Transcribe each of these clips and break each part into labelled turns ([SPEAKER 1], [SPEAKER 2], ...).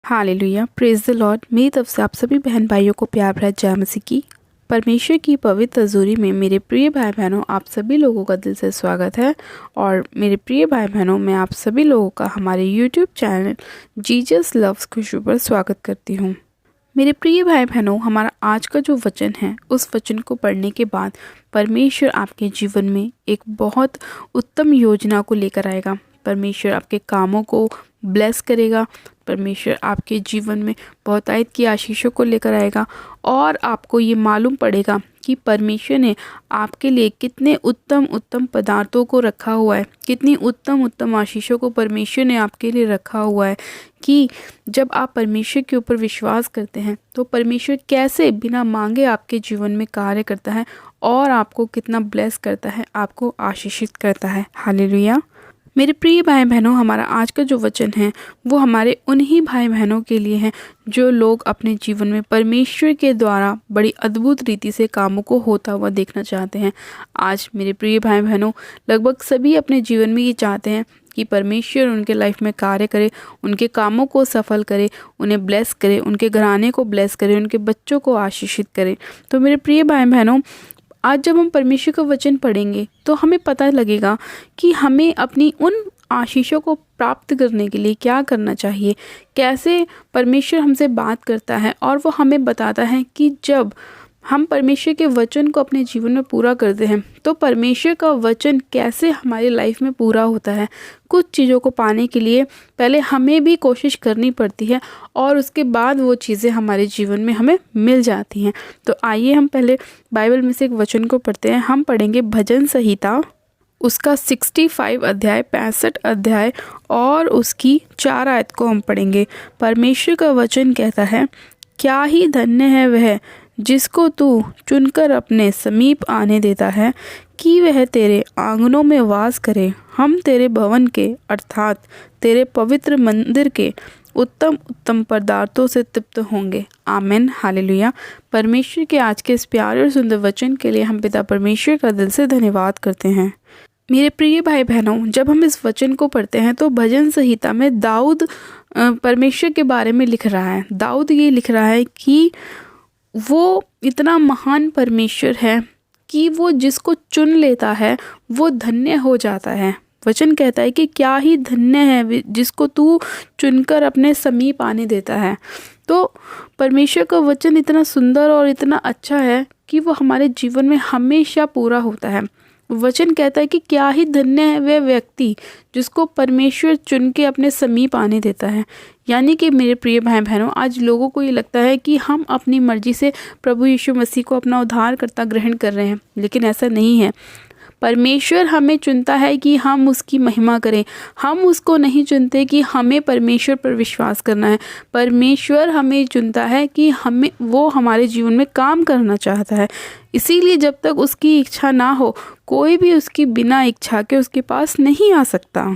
[SPEAKER 1] Hallelujah, praise the Lord. मेरी तरफ से आप सभी बहन भाइयों को प्यार भरा जय मसीह की। परमेश्वर की पवित्र हजूरी में मेरे प्रिय भाई बहनों, आप सभी लोगों का दिल से स्वागत है। और मेरे प्रिय भाई बहनों, मैं आप सभी लोगों का हमारे यूट्यूब चैनल जीसस लव्स खुशबू पर स्वागत करती हूँ। मेरे प्रिय भाई बहनों, हमारा आज का जो वचन है, उस वचन को पढ़ने के बाद परमेश्वर आपके जीवन में एक बहुत उत्तम योजना को लेकर आएगा। परमेश्वर आपके कामों को ब्लेस करेगा। परमेश्वर आपके जीवन में बहुतायत की आशीषों को लेकर आएगा और आपको ये मालूम पड़ेगा कि परमेश्वर ने आपके लिए कितने उत्तम उत्तम पदार्थों को रखा हुआ है, कितनी उत्तम उत्तम आशीषों को परमेश्वर ने आपके लिए रखा हुआ है। कि जब आप परमेश्वर के ऊपर विश्वास करते हैं तो परमेश्वर कैसे बिना मांगे आपके जीवन में कार्य करता है और आपको कितना ब्लेस करता है, आपको आशीषित करता है। हालेलुया। मेरे प्रिय भाई बहनों, हमारा आज का जो वचन है वो हमारे उन्हीं भाई बहनों के लिए है जो लोग अपने जीवन में परमेश्वर के द्वारा बड़ी अद्भुत रीति से कामों को होता हुआ देखना चाहते हैं। आज मेरे प्रिय भाई बहनों, लगभग सभी अपने जीवन में ये चाहते हैं कि परमेश्वर उनके लाइफ में कार्य करे, उनके कामों को सफल करे, उन्हें ब्लेस करे, उनके घराने को ब्लेस करे, उनके बच्चों को आशीषित करे। तो मेरे प्रिय भाई बहनों, आज जब हम परमेश्वर का वचन पढ़ेंगे तो हमें पता लगेगा कि हमें अपनी उन आशीषों को प्राप्त करने के लिए क्या करना चाहिए, कैसे परमेश्वर हमसे बात करता है। और वो हमें बताता है कि जब हम परमेश्वर के वचन को अपने जीवन में पूरा करते हैं तो परमेश्वर का वचन कैसे हमारी लाइफ में पूरा होता है। कुछ चीज़ों को पाने के लिए पहले हमें भी कोशिश करनी पड़ती है और उसके बाद वो चीज़ें हमारे जीवन में हमें मिल जाती हैं। तो आइए हम पहले बाइबल में से एक वचन को पढ़ते हैं। हम पढ़ेंगे भजन संहिता, उसका 65 अध्याय, 65 अध्याय और उसकी 4 आयत को हम पढ़ेंगे। परमेश्वर का वचन कहता है, क्या ही धन्य है वह जिसको तू चुनकर अपने समीप आने देता है कि वह तेरे आंगनों में वास करे। हम तेरे भवन के अर्थात तेरे पवित्र मंदिर के उत्तम उत्तम पदार्थों से तृप्त होंगे। आमीन। हालेलुया। परमेश्वर के आज के इस प्यारे और सुंदर वचन के लिए हम पिता परमेश्वर का दिल से धन्यवाद करते हैं। मेरे प्रिय भाई बहनों, जब हम इस वचन को पढ़ते हैं तो भजन संहिता में दाऊद परमेश्वर के बारे में लिख रहा है। दाऊद ये लिख रहा है कि वो इतना महान परमेश्वर है कि वो जिसको चुन लेता है वो धन्य हो जाता है। वचन कहता है कि क्या ही धन्य है जिसको तू चुनकर अपने समीप आने देता है। तो परमेश्वर का वचन इतना सुंदर और इतना अच्छा है कि वो हमारे जीवन में हमेशा पूरा होता है। वचन कहता है कि क्या ही धन्य है वह व्यक्ति जिसको परमेश्वर चुन के अपने समीप आने देता है। यानी कि मेरे प्रिय भाई बहनों, आज लोगों को ये लगता है कि हम अपनी मर्जी से प्रभु यीशु मसीह को अपना उद्धारकर्ता ग्रहण कर रहे हैं, लेकिन ऐसा नहीं है। परमेश्वर हमें चुनता है कि हम उसकी महिमा करें। हम उसको नहीं चुनते कि हमें परमेश्वर पर विश्वास करना है। परमेश्वर हमें चुनता है कि वो हमारे जीवन में काम करना चाहता है। इसीलिए जब तक उसकी इच्छा ना हो, कोई भी उसकी बिना इच्छा के उसके पास नहीं आ सकता।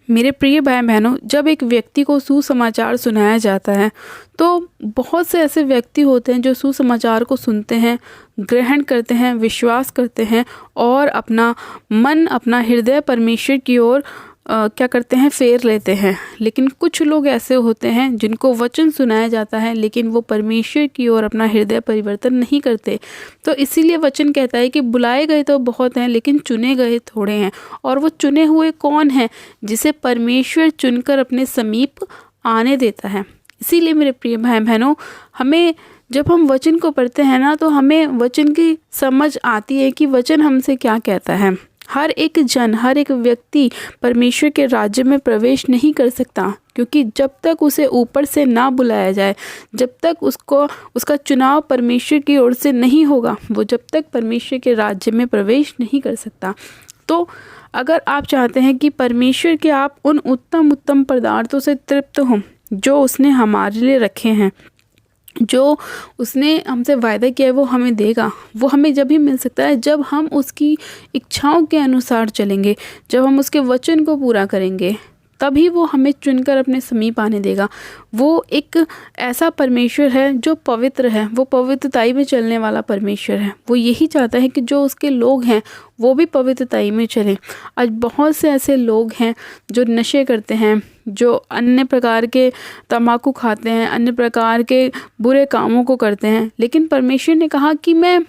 [SPEAKER 1] मेरे प्रिय भाई बहनों, जब एक व्यक्ति को सुसमाचार सुनाया जाता है तो बहुत से ऐसे व्यक्ति होते हैं जो सुसमाचार को सुनते हैं, ग्रहण करते हैं, विश्वास करते हैं और अपना मन, अपना हृदय परमेश्वर की ओर क्या करते हैं, फेर लेते हैं। लेकिन कुछ लोग ऐसे होते हैं जिनको वचन सुनाया जाता है लेकिन वो परमेश्वर की ओर अपना हृदय परिवर्तन नहीं करते। तो इसीलिए वचन कहता है कि बुलाए गए तो बहुत हैं लेकिन चुने गए थोड़े हैं। और वो चुने हुए कौन है? जिसे परमेश्वर चुनकर अपने समीप आने देता है। इसीलिए मेरे प्रिय भाई बहनों, हमें जब हम वचन को पढ़ते हैं ना तो हमें वचन की समझ आती है कि वचन हमसे क्या कहता है। हर एक जन, हर एक व्यक्ति परमेश्वर के राज्य में प्रवेश नहीं कर सकता, क्योंकि जब तक उसे ऊपर से ना बुलाया जाए, जब तक उसका चुनाव परमेश्वर की ओर से नहीं होगा, वो जब तक परमेश्वर के राज्य में प्रवेश नहीं कर सकता। तो अगर आप चाहते हैं कि परमेश्वर के आप उन उत्तम उत्तम पदार्थों से तृप्त हों जो उसने हमारे लिए रखे हैं, जो उसने हमसे वायदा किया है वो हमें देगा, वो हमें जब ही मिल सकता है जब हम उसकी इच्छाओं के अनुसार चलेंगे, जब हम उसके वचन को पूरा करेंगे। तभी वो हमें चुनकर अपने समीप आने देगा। वो एक ऐसा परमेश्वर है जो पवित्र है, वो पवित्रताई में चलने वाला परमेश्वर है। वो यही चाहता है कि जो उसके लोग हैं वो भी पवित्रताई में चलें। आज बहुत से ऐसे लोग हैं जो नशे करते हैं, जो अन्य प्रकार के तम्बाकू खाते हैं, अन्य प्रकार के बुरे कामों को करते हैं, लेकिन परमेश्वर ने कहा कि मैं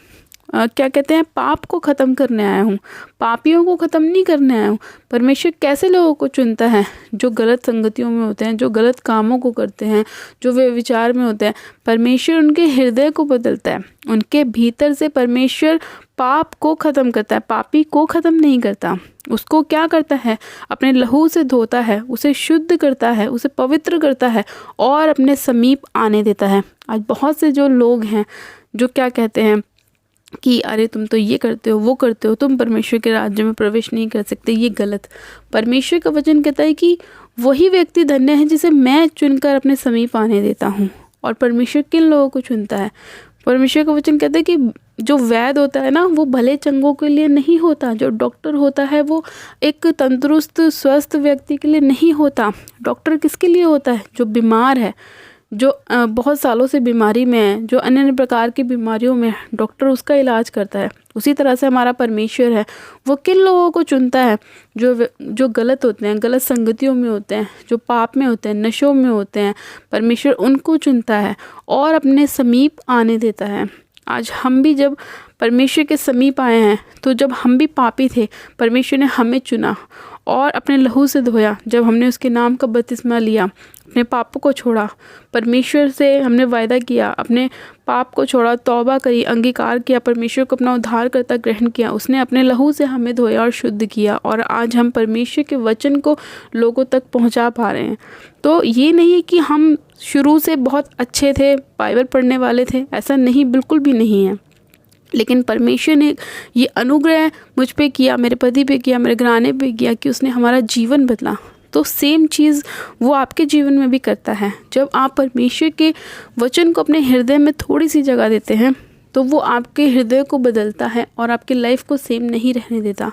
[SPEAKER 1] क्या कहते हैं, पाप को ख़त्म करने आया हूँ, पापियों को ख़त्म नहीं करने आया हूँ। परमेश्वर कैसे लोगों को चुनता है? जो गलत संगतियों में होते हैं, जो गलत कामों को करते हैं, जो वे विचार में होते हैं। परमेश्वर उनके हृदय को बदलता है, उनके भीतर से परमेश्वर पाप को ख़त्म करता है, पापी को ख़त्म नहीं करता। उसको क्या करता है? अपने लहू से धोता है, उसे शुद्ध करता है, उसे पवित्र करता है और अपने समीप आने देता है। आज बहुत से जो लोग हैं जो क्या कहते हैं कि अरे तुम तो ये करते हो, वो करते हो, तुम परमेश्वर के राज्य में प्रवेश नहीं कर सकते, ये गलत। परमेश्वर का वचन कहता है कि वही व्यक्ति धन्य है जिसे मैं चुनकर अपने समीप आने देता हूँ। और परमेश्वर किन लोगों को चुनता है? परमेश्वर का वचन कहता है कि जो वैद्य होता है ना, वो भले चंगों के लिए नहीं होता। जो डॉक्टर होता है वो एक तंदुरुस्त स्वस्थ व्यक्ति के लिए नहीं होता। डॉक्टर किसके लिए होता है? जो बीमार है, जो बहुत सालों से बीमारी में है, जो अन्य प्रकार की बीमारियों में, डॉक्टर उसका इलाज करता है। उसी तरह से हमारा परमेश्वर है, वो किन लोगों को चुनता है? जो गलत होते हैं, गलत संगतियों में होते हैं, जो पाप में होते हैं, नशों में होते हैं, परमेश्वर उनको चुनता है और अपने समीप आने देता है। आज हम भी जब परमेश्वर के समीप आए हैं, तो जब हम भी पापी थे, परमेश्वर ने हमें चुना और अपने लहू से धोया। जब हमने उसके नाम का बपतिस्मा लिया, अपने पापों को छोड़ा, परमेश्वर से हमने वायदा किया, अपने पाप को छोड़ा, तौबा करी, अंगीकार किया, परमेश्वर को अपना उद्धारकर्ता ग्रहण किया, उसने अपने लहू से हमें धोया और शुद्ध किया, और आज हम परमेश्वर के वचन को लोगों तक पहुंचा पा रहे हैं। तो ये नहीं है कि हम शुरू से बहुत अच्छे थे, बाइबल पढ़ने वाले थे, ऐसा नहीं, बिल्कुल भी नहीं है। लेकिन परमेश्वर ने ये अनुग्रह मुझ पे किया, मेरे पति पे किया, मेरे घराने पे किया कि उसने हमारा जीवन बदला। तो सेम चीज़ वो आपके जीवन में भी करता है। जब आप परमेश्वर के वचन को अपने हृदय में थोड़ी सी जगह देते हैं, तो वो आपके हृदय को बदलता है और आपकी लाइफ को सेम नहीं रहने देता।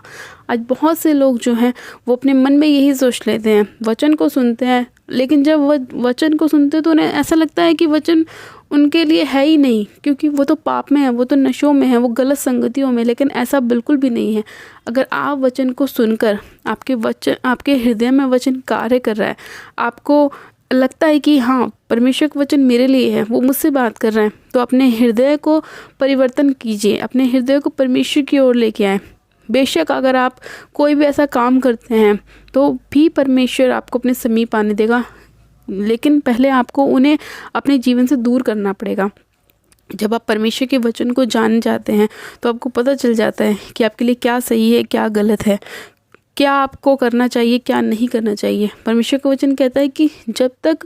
[SPEAKER 1] आज बहुत से लोग जो हैं वो अपने मन में यही सोच लेते हैं, वचन को सुनते हैं, लेकिन जब वो वचन को सुनते तो उन्हें ऐसा लगता है कि वचन उनके लिए है ही नहीं, क्योंकि वो तो पाप में है, वो तो नशों में है, वो गलत संगतियों में। लेकिन ऐसा बिल्कुल भी नहीं है। अगर आप वचन को सुनकर आपके हृदय में वचन कार्य कर रहा है, आपको लगता है कि हाँ परमेश्वर का वचन मेरे लिए है, वो मुझसे बात कर रहे हैं, तो अपने हृदय को परिवर्तन कीजिए, अपने हृदय को परमेश्वर की ओर लेके आए। बेशक अगर आप कोई भी ऐसा काम करते हैं तो भी परमेश्वर आपको अपने समीप आने देगा, लेकिन पहले आपको उन्हें अपने जीवन से दूर करना पड़ेगा। जब आप परमेश्वर के वचन को जान जाते हैं तो आपको पता चल जाता है कि आपके लिए क्या सही है, क्या गलत है, क्या आपको करना चाहिए, क्या नहीं करना चाहिए। परमेश्वर का वचन कहता है कि जब तक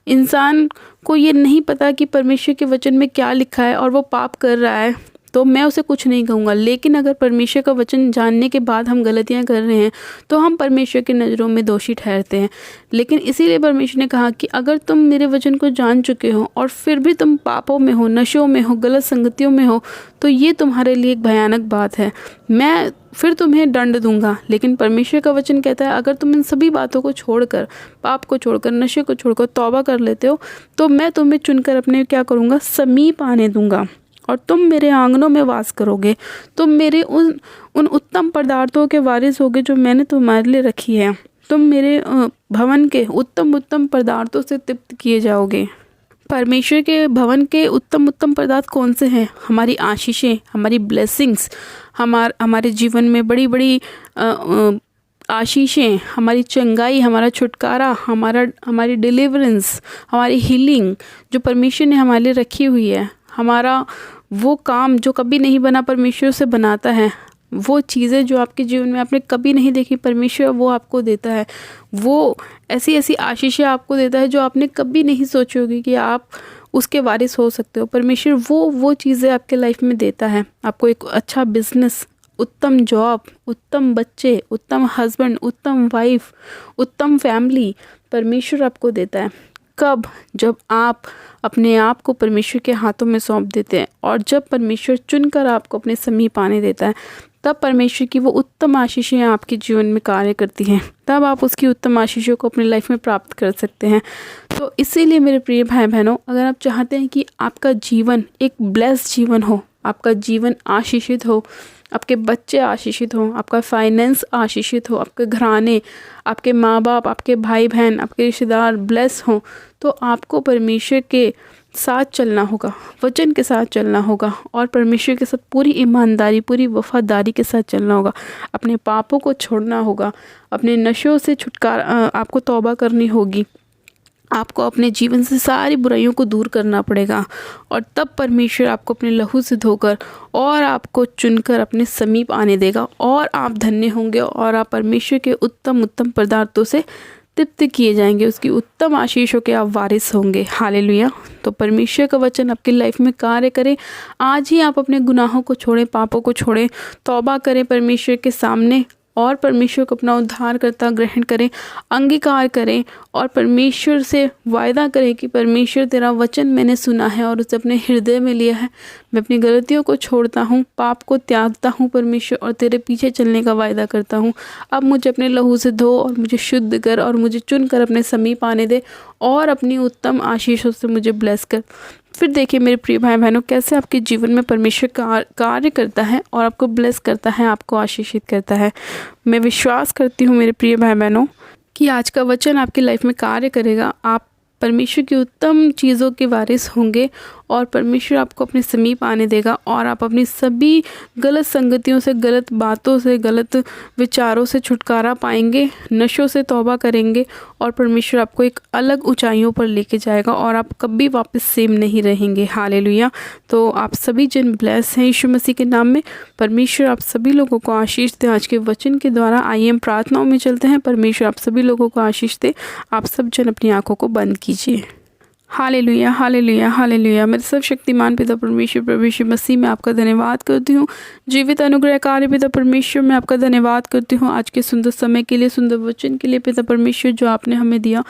[SPEAKER 1] इंसान को ये नहीं पता कि परमेश्वर के वचन में क्या लिखा है और वो पाप कर रहा है, तो मैं उसे कुछ नहीं कहूँगा। लेकिन अगर परमेश्वर का वचन जानने के बाद हम गलतियाँ कर रहे हैं तो हम परमेश्वर की नज़रों में दोषी ठहरते हैं। लेकिन इसीलिए परमेश्वर ने कहा कि अगर तुम मेरे वचन को जान चुके हो और फिर भी तुम पापों में हो, नशों में हो, गलत संगतियों में हो, तो ये तुम्हारे लिए एक भयानक बात है। मैं फिर तुम्हें दंड दूंगा। लेकिन परमेश्वर का वचन कहता है अगर तुम इन सभी बातों को छोड़कर, पाप को छोड़कर, नशे को छोड़कर तौबा कर लेते हो, तो मैं तुम्हें चुनकर अपने क्या करूँगा, समीप आने दूंगा और तुम मेरे आंगनों में वास करोगे। तुम मेरे उन उत्तम पदार्थों के वारिस होगे जो मैंने तुम्हारे लिए रखी है। तुम मेरे भवन के उत्तम उत्तम पदार्थों से तृप्त किए जाओगे। परमेश्वर के भवन के उत्तम उत्तम पदार्थ कौन से हैं? हमारी आशीषें, हमारी ब्लेसिंग्स, हमारे जीवन में बड़ी बड़ी आशीषें, हमारी चंगाई, हमारा छुटकारा, हमारी डिलीवरेंस, हमारी हीलिंग जो परमेश्वर ने हमारे लिए रखी हुई है, हमारा वो काम जो कभी नहीं बना परमेश्वर से बनाता है, वो चीज़ें जो आपके जीवन में आपने कभी नहीं देखी परमेश्वर वो आपको देता है। वो ऐसी ऐसी आशीषें आपको देता है जो आपने कभी नहीं सोची होगी कि आप उसके वारिस हो सकते हो। परमेश्वर वो चीज़ें आपके लाइफ में देता है। आपको एक अच्छा बिजनेस, उत्तम जॉब, उत्तम बच्चे, उत्तम हस्बैंड, उत्तम वाइफ, उत्तम फैमिली परमेश्वर आपको देता है। कब? जब आप अपने आप को परमेश्वर के हाथों में सौंप देते हैं और जब परमेश्वर चुनकर आपको अपने समीप आने देता है, तब परमेश्वर की वो उत्तम आशीषें आपके जीवन में कार्य करती हैं, तब आप उसकी उत्तम आशीषों को अपनी लाइफ में प्राप्त कर सकते हैं। तो इसीलिए मेरे प्रिय भाई बहनों, अगर आप चाहते हैं कि आपका जीवन एक ब्लेस्ड जीवन हो, आपका जीवन आशीषित हो, आपके बच्चे आशीषित हों, आपका फाइनेंस आशीषित हो, आपके घराने, आपके माँ बाप, आपके भाई बहन, आपके रिश्तेदार ब्लेस हों, तो आपको परमेश्वर के साथ चलना होगा, वचन के साथ चलना होगा और परमेश्वर के साथ पूरी ईमानदारी, पूरी वफादारी के साथ चलना होगा। अपने पापों को छोड़ना होगा, अपने नशों से छुटकारा, आपको तौबा करनी होगी, आपको अपने जीवन से सारी बुराइयों को दूर करना पड़ेगा और तब परमेश्वर आपको अपने लहू से धोकर और आपको चुनकर अपने समीप आने देगा और आप धन्य होंगे और आप परमेश्वर के उत्तम उत्तम पदार्थों से तृप्त किए जाएंगे, उसकी उत्तम आशीषों के आप वारिस होंगे। हालेलुया। तो परमेश्वर का वचन आपकी लाइफ में कार्य करे। आज ही आप अपने गुनाहों को छोड़ें, पापों को छोड़ें, तौबा करें परमेश्वर के सामने और परमेश्वर को अपना उद्धारकर्ता ग्रहण करें, अंगीकार करें और परमेश्वर से वायदा करें कि परमेश्वर तेरा वचन मैंने सुना है और उसे अपने हृदय में लिया है। मैं अपनी गलतियों को छोड़ता हूँ, पाप को त्यागता हूँ परमेश्वर और तेरे पीछे चलने का वायदा करता हूँ। अब मुझे अपने लहू से धो और मुझे शुद्ध कर और मुझे चुन कर अपने समीप आने दे और अपनी उत्तम आशीषों से मुझे ब्लेस कर। फिर देखिए मेरे प्रिय भाई बहनों, कैसे आपके जीवन में परमेश्वर कार्य करता है और आपको ब्लेस करता है, आपको आशीषित करता है। मैं विश्वास करती हूँ मेरे प्रिय भाई बहनों कि आज का वचन आपकी लाइफ में कार्य करेगा। आप परमेश्वर की उत्तम चीज़ों के वारिस होंगे और परमेश्वर आपको अपने समीप आने देगा और आप अपनी सभी गलत संगतियों से, गलत बातों से, गलत विचारों से छुटकारा पाएंगे, नशों से तौबा करेंगे और परमेश्वर आपको एक अलग ऊंचाइयों पर लेके जाएगा और आप कभी वापस सेम नहीं रहेंगे। हालेलुया। तो आप सभी जन ब्लेस हैं यीशु मसीह के नाम में। परमेश्वर आप सभी लोगों को आशीष दे। आज के वचन के द्वारा आइए हम प्रार्थनाओं में चलते हैं। परमेश्वर आप सभी लोगों को आशीष दे। आप सब जन अपनी आंखों को बंद कीजिए। Hallelujah, hallelujah, hallelujah. मेरे सर्वशक्तिमान पिता परमेश्वर प्रभु यीशु मसीह में आपका धन्यवाद करती हूँ। जीवित अनुग्रहकारी पिता परमेश्वर में आपका धन्यवाद करती हूँ आज के सुंदर समय के लिए, सुंदर वचन के लिए पिता परमेश्वर जो आपने हमें दिया।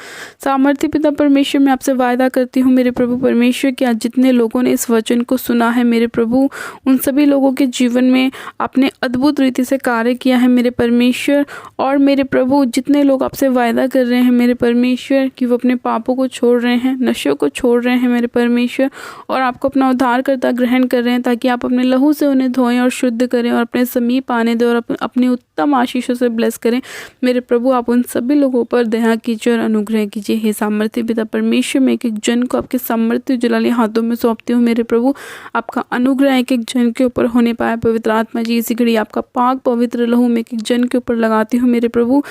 [SPEAKER 1] सामर्थ्य पिता परमेश्वर मैं आपसे वायदा करती हूँ मेरे प्रभु परमेश्वर कि आज जितने लोगों ने इस वचन को सुना है मेरे प्रभु, उन सभी लोगों के जीवन में आपने अद्भुत रीति से कार्य किया है मेरे परमेश्वर। और मेरे प्रभु जितने लोग आपसे वायदा कर रहे हैं मेरे परमेश्वर कि वो अपने पापों को छोड़ रहे हैं, नशे को छोड़ रहे हैं मेरे परमेश्वर और आपको अपना उद्धारकर्ता ग्रहण कर रहे हैं ताकि आप अपने लहू से उन्हें धोएं और शुद्ध करें और अपने समीप आने दें और अपनी उत्तम आशीषों से ब्लेस करें मेरे प्रभु। आप उन सभी लोगों पर दया कीजिए और अनुग्रह कीजिए। हे सामर्थ्य पिता परमेश्वर मैं एक एक जन को आपके सामर्थ्य जलाले हाथों में सौंपती हूँ मेरे प्रभु। आपका अनुग्रह एक एक जन के ऊपर होने पाए पवित्र आत्मा जी। इसी घड़ी आपका पाक पवित्र लहू में एक एक जन के ऊपर लगाती हूँ मेरे प्रभु।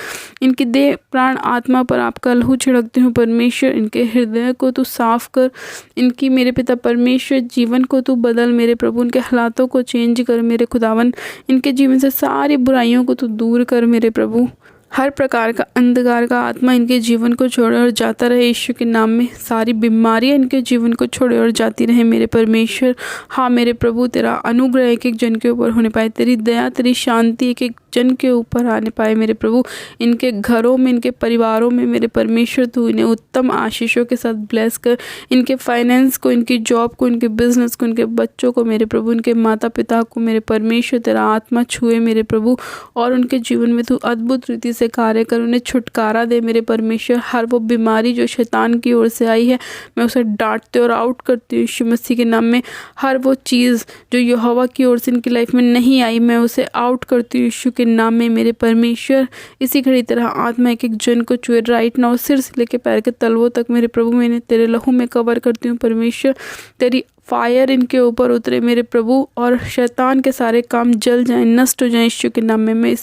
[SPEAKER 1] इनकी देह प्राण आत्मा पर आपका लहू छिड़कती हूँ परमेश्वर। इनके हृदय को तू साफ कर, इनकी मेरे पिता परमेश्वर जीवन को तू बदल मेरे प्रभु। उनके हालातों को चेंज कर मेरे खुदावन। इनके जीवन से सारी बुराइयों को तू दूर कर मेरे प्रभु। हर प्रकार का अंधकार का आत्मा इनके जीवन को छोड़े और जाता रहे यीशु के नाम में। सारी बीमारियां इनके जीवन को छोड़े और जाती रहे मेरे परमेश्वर। हाँ मेरे प्रभु तेरा अनुग्रह एक एक जन के ऊपर होने पाए, तेरी दया तेरी शांति एक एक जन के ऊपर आने पाए मेरे प्रभु। इनके घरों में, इनके परिवारों में मेरे परमेश्वर तू इन्हें उत्तम आशीषों के साथ ब्लेस कर। इनके फाइनेंस को, इनकी जॉब को, इनके बिजनेस को, इनके बच्चों को मेरे प्रभु, इनके माता पिता को मेरे परमेश्वर तेरा आत्मा छुए मेरे प्रभु और उनके जीवन में तू अद्भुत रीति से कार्य कर, उन्हें छुटकारा दे मेरे परमेश्वर। हर वो बीमारी जो शैतान की ओर से आई है मैं उसे डांटते और आउट करती हूँ यीशु मसीह के नाम में। हर वो चीज़ जो यहोवा की ओर से इनकी लाइफ में नहीं आई मैं उसे आउट करती हूँ यीशु के नाम में मेरे परमेश्वर। इसी घड़ी तरह आत्मा एक एक जन को छुए राइट नाउ, सिर से लेकर पैर के तलवों तक मेरे प्रभु मैंने तेरे लहू में कवर करती हूँ परमेश्वर। तेरी फायर इनके ऊपर उतरे मेरे प्रभु और शैतान के सारे काम जल जाएं, नष्ट हो जाएं यीशु के नाम में। मैं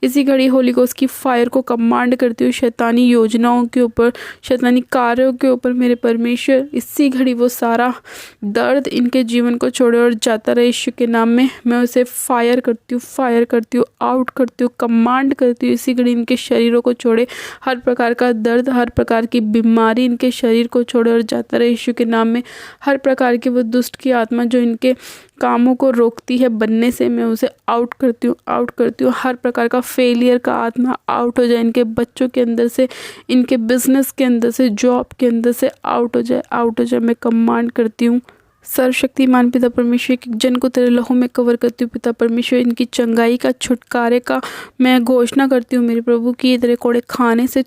[SPEAKER 1] इसी घड़ी होली गोस्ट की फायर को कमांड करती हूँ शैतानी योजनाओं के ऊपर, शैतानी कार्यों के ऊपर मेरे परमेश्वर। इसी घड़ी वो सारा दर्द इनके जीवन को छोड़े और जाता रहे यीशु के नाम में। मैं उसे फायर करती हूँ, फायर करती हूँ, आउट करती हूँ, कमांड करती हूँ। इसी घड़ी इनके शरीरों को छोड़े, हर प्रकार का दर्द, हर प्रकार की बीमारी इनके शरीर को छोड़े और जाता रहे यीशु के नाम में। हर प्रकार की वो दुष्ट की आत्मा जो इनके कामों को रोकती है बनने से मैं उसे आउट करती हूँ, आउट करती हूँ। हर प्रकार का फेलियर का आत्मा आउट हो जाए इनके बच्चों के अंदर से, इनके बिजनेस के अंदर से, जॉब के अंदर से आउट हो जाए, आउट हो जाए। मैं कमांड करती हूँ सर्वशक्तिमान पिता परमेश्वर, एक जन को तेरे लहू में कवर करती हूँ पिता परमेश्वर। इनकी चंगाई का, छुटकारे का मैं घोषणा करती हूँ मेरे प्रभु की ये तेरे कोड़े खाने से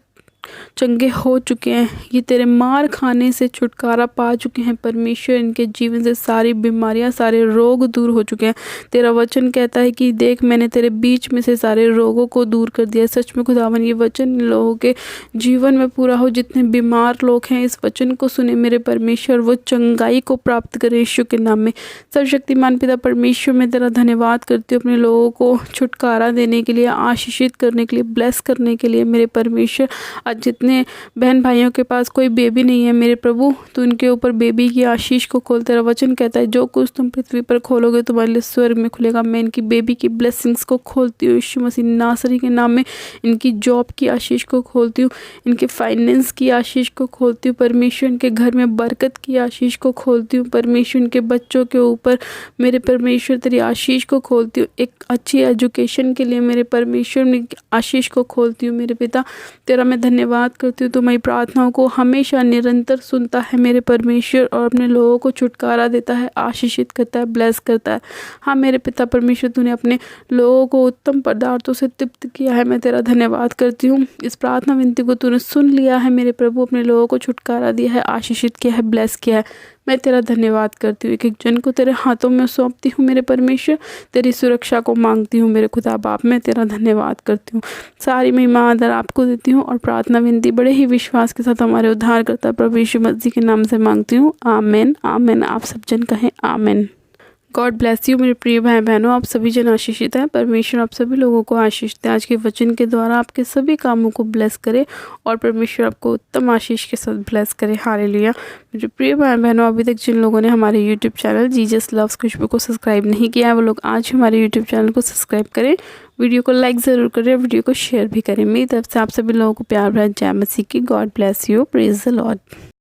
[SPEAKER 1] चंगे हो चुके हैं, ये तेरे मार खाने से छुटकारा पा चुके हैं परमेश्वर। इनके जीवन से सारी बीमारियां, सारे रोग दूर हो चुके हैं। तेरा वचन कहता है कि देख मैंने तेरे बीच में से सारे रोगों को दूर कर दिया। सच में खुदावन ये वचन लोगों के जीवन में पूरा हो। जितने बीमार लोग हैं इस वचन को सुने मेरे परमेश्वर, वो चंगाई को प्राप्त करें यीशु के नाम में। सर्वशक्तिमान पिता परमेश्वर, मैं तेरा धन्यवाद करती हूँ अपने लोगों को छुटकारा देने के लिए, आशीषित करने के लिए, ब्लेस करने के लिए मेरे परमेश्वर। जितने बहन भाइयों के पास कोई बेबी नहीं है मेरे प्रभु, तो उनके ऊपर बेबी की आशीष को खोल। तेरा वचन कहता है जो कुछ तुम पृथ्वी पर खोलोगे तुम्हारे लिए स्वर्ग में खुलेगा। मैं इनकी बेबी की ब्लेसिंग्स को खोलती हूँ यीशु मसीह नासरी के नाम में। इनकी जॉब की आशीष को खोलती हूँ, इनके फाइनेंस की आशीष को खोलती हूँ परमेश्वर। इनके घर में बरकत की आशीष को खोलती हूँ परमेश्वर। इनके बच्चों के ऊपर मेरे परमेश्वर तेरी आशीष को खोलती हूँ। एक अच्छी एजुकेशन के लिए मेरे परमेश्वर में आशीष को खोलती हूँ मेरे पिता। तेरा मैं धन्यवाद करती हूँ, तुम्हारी प्रार्थनाओं को हमेशा निरंतर सुनता है मेरे परमेश्वर और अपने लोगों को छुटकारा देता है, आशीषित करता है, ब्लेस करता है। हाँ मेरे पिता परमेश्वर, तूने अपने लोगों को उत्तम पदार्थों से तृप्त किया है। मैं तेरा धन्यवाद करती हूँ। इस प्रार्थना विनती को तूने सुन लिया है मेरे प्रभु, अपने लोगों को छुटकारा दिया है, आशीषित किया है, ब्लेस किया है। मैं तेरा धन्यवाद करती हूँ। एक एक जन को तेरे हाथों में सौंपती हूँ मेरे परमेश्वर, तेरी सुरक्षा को मांगती हूँ मेरे खुदा बाप। मैं तेरा धन्यवाद करती हूँ, सारी महिमा आदर आपको देती हूँ और प्रार्थना विनती बड़े ही विश्वास के साथ हमारे उद्धारकर्ता प्रभु यीशु मसीह के नाम से मांगती हूँ। आमेन आमेन। आप सब जन कहें आमेन। गॉड ब्लेस यू मेरे प्रिय भाई बहनों, आप सभी जन आशीषित हैं। परमेश्वर आप सभी लोगों को आशीष दे, आज के वचन के द्वारा आपके सभी कामों को ब्लेस करे और परमेश्वर आपको उत्तम आशीष के साथ ब्लेस करे। हालेलुया। मेरे प्रिय भाई बहनों, अभी तक जिन लोगों ने हमारे यूट्यूब चैनल जीसस लव्स खुशबू को सब्सक्राइब नहीं किया है वो लोग आज हमारे यूट्यूब चैनल को सब्सक्राइब करें, वीडियो को लाइक ज़रूर करें, वीडियो को शेयर भी करें। मेरी तरफ से आप सभी लोगों को प्यार भरा जय मसीह की। God bless you, praise the Lord.